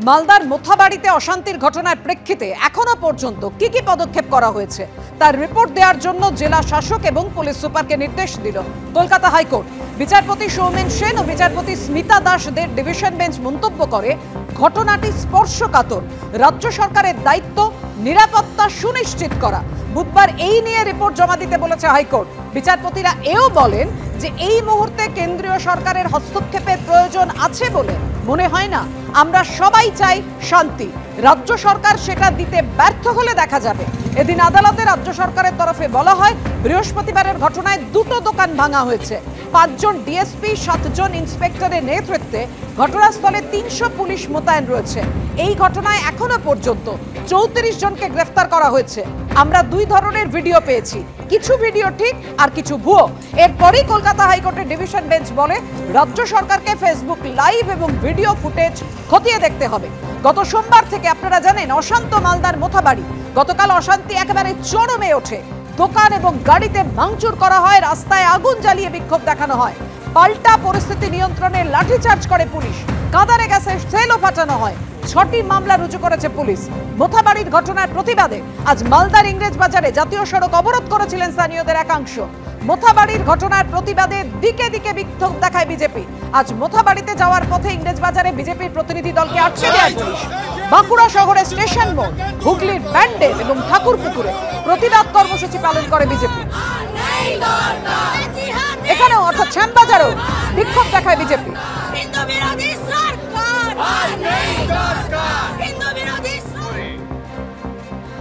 মালদার মোথাবাড়িতে অশান্তির ঘটনার প্রেক্ষিতে এখনো পর্যন্ত কি পদক্ষেপ করা হয়েছে তার রিপোর্ট দেওয়ার জন্য জেলা শাসক এবং পুলিশ সুপারকে নির্দেশ দিল কলকাতা হাইকোর্ট। বিচারপতি সৌমেন সেন ও বিচারপতি স্মিতা দাসদের ডিভিশন বেঞ্চ মন্তব্য করে, ঘটনাটি স্পর্শকাতর। রাজ্য সরকারের দায়িত্ব নিরাপত্তা সুনিশ্চিত করা। বুধবার এই নিয়ে রিপোর্ট জমা দিতে বলেছে হাইকোর্ট। বিচারপতিরা এও বলেন যে এই মুহূর্তে কেন্দ্রীয় সরকারের হস্তক্ষেপের প্রয়োজন আছে বলে মনে হয় না। আমরা সবাই চাই শান্তি, রাজ্য সরকার সেটা দিতে ব্যর্থ হলে দেখা যাবে। এদিন আদালতে রাজ্য সরকারের তরফে বলা হয়, বৃহস্পতিবারের ঘটনায় দুটো দোকান ভাঙা হয়েছে। 5 জন ডিএসপি 7 জন ইন্সপেক্টরের নেতৃত্বে ঘটনাস্থলে 300 পুলিশ মোতায়েন রয়েছে। এই ঘটনায় এখনো পর্যন্ত 34 জনকে গ্রেফতার করা হয়েছে। আমরা 2 ধরনের ভিডিও পেয়েছি, কিছু ভিডিও ঠিক আর কিছু ভুয়ো। এরপরই কলকাতা হাইকোর্টের ডিভিশন বেঞ্চ বলে, রাজ্য সরকারকে ফেসবুক লাইভ এবং ভিডিও ফুটেজ খতিয়ে দেখতে হবে। গত সোমবার থেকে আপনারা জানেন অশান্ত মালদার মোথাবাড়ি। গতকাল অশান্তি একেবারে চরমে ওঠে। দোকান এবং গাড়িতে ভাঙচুর করা হয়, রাস্তায় আগুন জ্বালিয়ে বিক্ষোভ দেখানো হয়। পাল্টা পরিস্থিতি নিয়ন্ত্রণে লাঠিচার্জ করে পুলিশ, কাঁদানে গ্যাসের সেলও ফাটানো হয়। 6টি মামলা রুজু করেছে পুলিশ। মোথাবাড়ির ঘটনার প্রতিবাদে আজ মালদার ইংরেজ বাজারে জাতীয় সড়ক অবরোধ করেছিলেন স্থানীয়দের একাংশ। মোথাবাড়ির ঘটনার প্রতিবাদে দিকে দিকে বিক্ষোভ দেখায় বিজেপি। আজ মোথাবাড়িতে যাওয়ার পথে ইংরেজ বাজারে বিজেপির প্রতিনিধি দলকে আটকে দেয় পুলিশ। বাঁকুড়া শহরে স্টেশন মোড়, হুগলির ব্যান্ডেল এবং ঠাকুরপুকুরে প্রতিবাদ কর্মসূচি পালন করে বিজেপি। এখানেও অর্থাৎ শ্যামবাজারেও বিক্ষোভ দেখায় বিজেপি।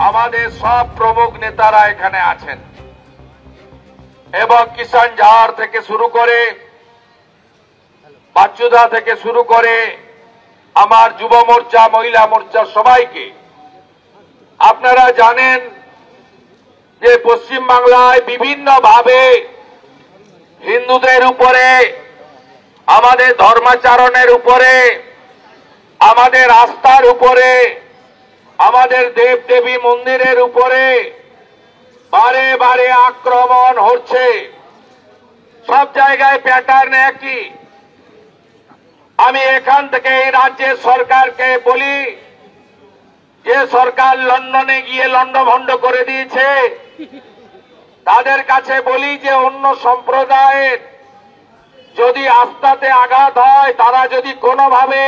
আমাদের সব প্রমুখ নেতারা এখানে আছেন এবং কিষাণ ঝাড় থেকে শুরু করে বাচ্চুদা থেকে শুরু করে আমার যুব মোর্চা, মহিলা মোর্চা সবাইকে, আপনারা জানেন যে পশ্চিম বাংলায় বিভিন্ন ভাবে হিন্দুদের উপরে, আমাদের ধর্মাচরণের উপরে, আমাদের আস্থার উপরে, আমাদের দেব দেবী মন্দিরের উপরে বারে বারে আক্রমণ হচ্ছে। সব জায়গায় প্যাটার্ন একই। আমি এখান থেকে এই রাজ্যের সরকারকে বলি, যে সরকার লন্ডনে গিয়ে লন্ডভন্ড করে দিয়েছে, তাদের কাছে বলি যে অন্য সম্প্রদায়ের যদি আস্থাতে আঘাত হয়, তারা যদি কোনোভাবে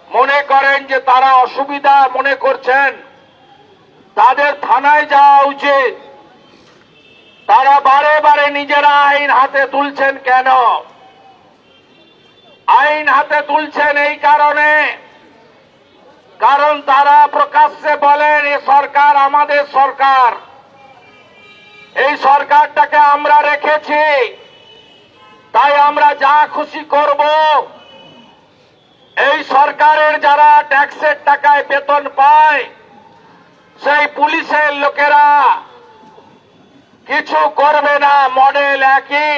মনে করেন যে তারা অসুবিধা মনে করছেন, তাদের থানায় যাওয়া উচিত। তারা বারে বারে নিজেরা আইন হাতে তুলছেন কেন? আইন হাতে তুলছেন এই কারণে, কারণ তারা প্রকাশ্যে বলেন এ সরকার আমাদের সরকার, এই সরকারটাকে আমরা রেখেছি, তাই আমরা যা খুশি করব। এই সরকারের যারা ট্যাক্সের টাকায় বেতন পায়, সেই পুলিশের লোকেরা কিছু করবে না, মডেল একই।